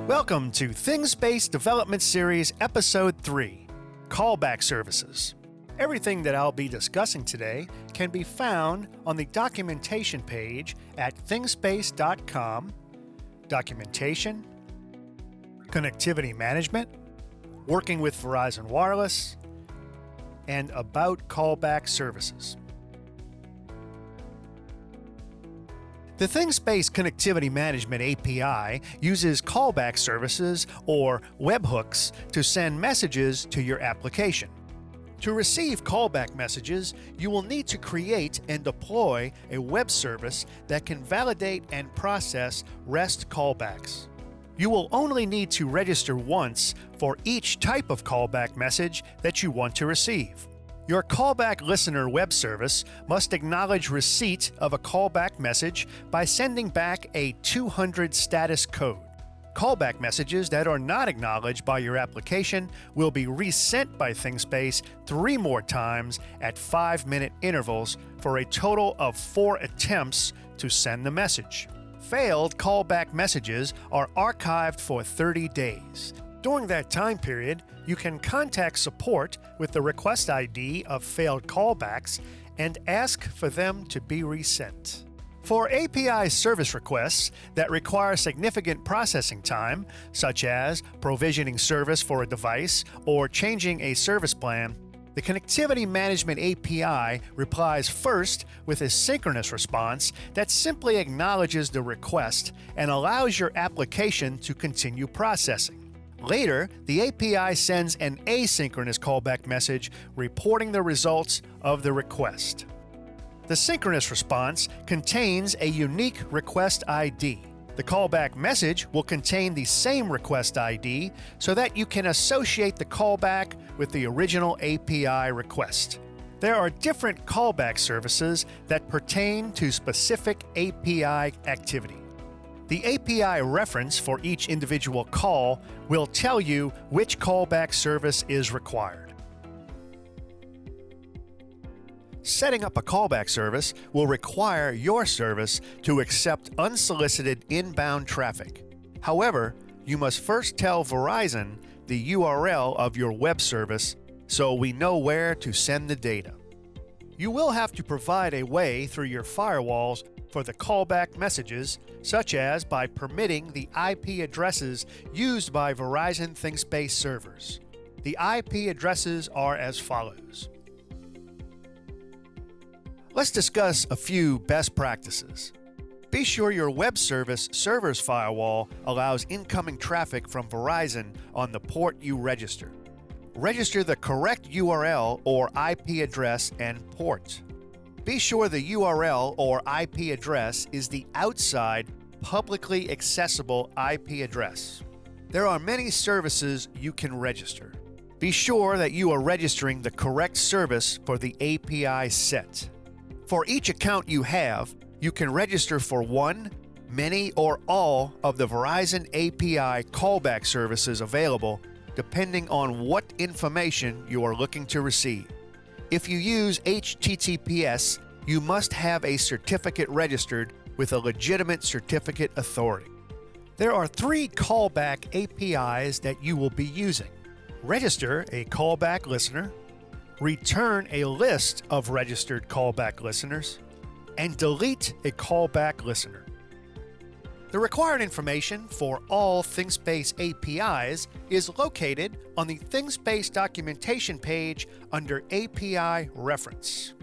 Welcome to ThingSpace Development Series Episode 3, Callback Services. Everything that I'll be discussing today can be found on the documentation page at thingspace.com, Documentation, Connectivity Management, Working with Verizon Wireless, and About Callback Services. The ThingSpace Connectivity Management API uses callback services or webhooks to send messages to your application. To receive callback messages, you will need to create and deploy a web service that can validate and process REST callbacks. You will only need to register once for each type of callback message that you want to receive. Your callback listener web service must acknowledge receipt of a callback message by sending back a 200 status code. Callback messages that are not acknowledged by your application will be resent by ThingSpace 3 more times at 5-minute intervals for a total of 4 attempts to send the message. Failed callback messages are archived for 30 days. During that time period, you can contact support with the request ID of failed callbacks and ask for them to be resent. For API service requests that require significant processing time, such as provisioning service for a device or changing a service plan, the Connectivity Management API replies first with a synchronous response that simply acknowledges the request and allows your application to continue processing. Later, the API sends an asynchronous callback message reporting the results of the request. The synchronous response contains a unique request ID. The callback message will contain the same request ID so that you can associate the callback with the original API request. There are different callback services that pertain to specific API activity. The API reference for each individual call will tell you which callback service is required. Setting up a callback service will require your service to accept unsolicited inbound traffic. However, you must first tell Verizon the URL of your web service so we know where to send the data. You will have to provide a way through your firewalls for the callback messages, such as by permitting the IP addresses used by Verizon ThingSpace servers. The IP addresses are as follows. Let's discuss a few best practices. Be sure your web service server's firewall allows incoming traffic from Verizon on the port you register. Register the correct URL or IP address and port. Be sure the URL or IP address is the outside, publicly accessible IP address. There are many services you can register. Be sure that you are registering the correct service for the API set. For each account you have, you can register for one, many, or all of the Verizon API callback services available, depending on what information you are looking to receive. If you use HTTPS, you must have a certificate registered with a legitimate certificate authority. There are 3 callback APIs that you will be using. Register a callback listener, return a list of registered callback listeners, and delete a callback listener. The required information for all ThingSpace APIs is located on the ThingSpace documentation page under API Reference.